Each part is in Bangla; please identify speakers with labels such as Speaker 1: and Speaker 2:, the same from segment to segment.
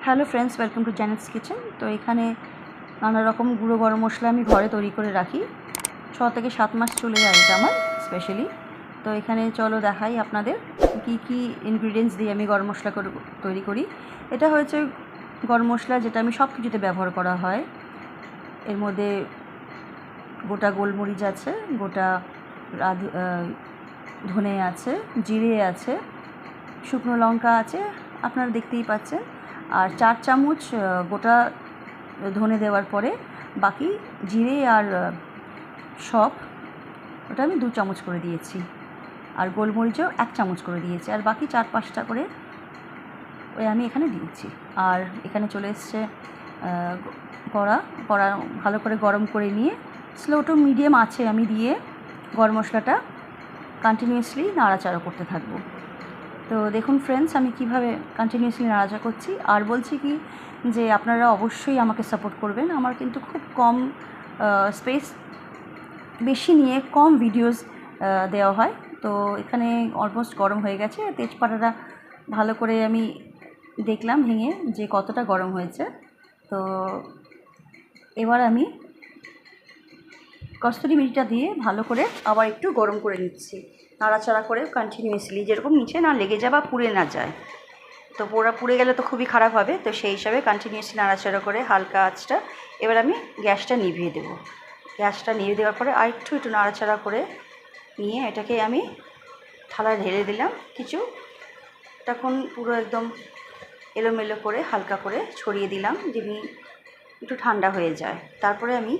Speaker 1: Hello friends, welcome to Janet's kitchen. তো এখানে নানা রকম গুঁড়ো গরম মশলা আমি ঘরে তৈরি করে রাখি। 6 থেকে 7 মাস চলে যায় এটা আমার স্পেশালি। তো এখানে চলো দেখাই আপনাদের কি কি ইনগ্রিডিয়েন্টস দিয়ে আমি গরম মশলা তৈরি করি। এটা হয়েছে গরম মশলা যেটা আমি সব কিছুতে ব্যবহার করা হয়। এর মধ্যে গোটা গোলমরিচ আছে, গোটা ধনে আছে, জিরে আছে, শুকনো লঙ্কা আছে, আপনারা দেখতেই পাচ্ছেন। আর 4 চামচ গোটা ধনে দেওয়ার পরে বাকি জিরে আর সব ওটা আমি 2 চামচ করে দিয়েছি, আর গোলমরিচও 1 চামচ করে দিয়েছি, আর বাকি 4-5টা করে ওই আমি এখানে দিয়েছি। আর এখানে চলে এসছে কড়া ভালো করে গরম করে নিয়ে স্লো টু মিডিয়াম আঁচে আমি দিয়ে গরম মশলাটা কন্টিনিউয়াসলি নাড়াচাড়া করতে থাকবো। তো দেখুন ফ্রেন্ডস, আমি কিভাবে কন্টিনিউয়াসলি নাড়াচাড়া করছি। আর বলছি কি যে আপনারা অবশ্যই আমাকে সাপোর্ট করবেন। আমার কিন্তু খুব কম স্পেস বেশি নিয়ে কম ভিডিওস দেওয়া হয়। তো এখানে অলমোস্ট গরম হয়ে গেছে। তেজপাতাটা ভালো করে আমি দেখলাম ভেঙে যে কতটা গরম হয়েছে। তো এবার আমি কস্তুরি মেথিটা দিয়ে ভালো করে আবার একটু গরম করে নিচ্ছি, নাড়াচাড়া করে কন্টিনিউয়াসলি, যেরকম নিচে না লেগে যায় বা পুড়ে না যায়। তো পুড়ে গেলে তো খুবই খারাপ হবে। তো সেই হিসাবে কন্টিনিউয়াসলি নাড়াচাড়া করে হালকা আঁচটা এবার আমি গ্যাসটা নিভিয়ে দেবো। গ্যাসটা নিভিয়ে দেওয়ার পরে আর একটু নাড়াচাড়া করে নিয়ে এটাকে আমি থালায় ঢেলে দিলাম। কিছু তখন পুরো একদম এলোমেলো করে হালকা করে ছড়িয়ে দিলাম, যেমনি একটু ঠান্ডা হয়ে যায়। তারপরে আমি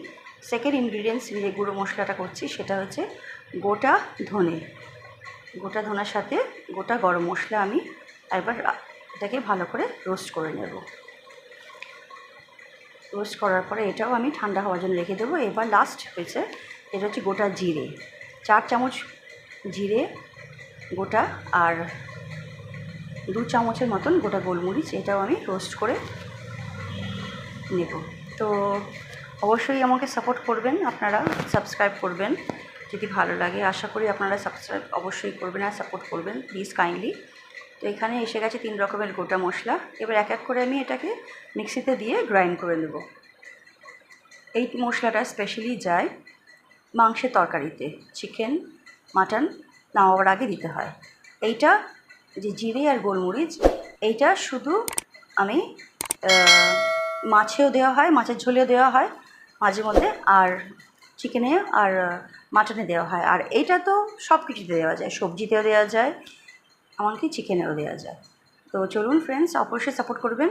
Speaker 1: সেকেন্ড ইনগ্রিডিয়েন্টস যে গুঁড়ো মশলাটা করছি সেটা হচ্ছে গোটা ধনের সাথে গোটা গরম মশলা আমি একবার এটাকে ভালো করে রোস্ট করে নেব। রোস্ট করার পরে এটাও আমি ঠান্ডা হওয়ার জন্য রেখে দেবো। এবার লাস্ট হয়েছে এটা হচ্ছে গোটা জিরে, 4 চামচ জিরে গোটা, আর 2 চামচের মতন গোটা গোলমরিচ, এটাও আমি রোস্ট করে নেব। তো অবশ্যই আমাকে সাপোর্ট করবেন, আপনারা সাবস্ক্রাইব করবেন যদি ভালো লাগে। আশা করি আপনারা সাবস্ক্রাইব অবশ্যই করবেন আর সাপোর্ট করবেন প্লিজ কাইন্ডলি। তো এখানে এসে গেছে 3 রকমের গোটা মশলা। এবার এক এক করে আমি এটাকে মিক্সিতে দিয়ে গ্রাইন্ড করে নেব। এই মশলাটা স্পেশালি যায় মাংসের তরকারিতে, চিকেন মাটন নামাবার আগে দিতে হয়। এইটা যে জিরে আর গোলমরিচ, এইটা শুধু আমি মাছেও দেওয়া হয়, মাছের ঝোলেও দেওয়া হয় মাঝে মধ্যে, আর চিকেনে আর মাটনে দেওয়া হয়। আর এইটা তো সব কিছুতে দেওয়া যায়, সবজিতেও দেওয়া যায়, এমনকি চিকেনেও দেওয়া যায়। তো চলুন ফ্রেন্ডস, অবশ্যই সাপোর্ট করবেন।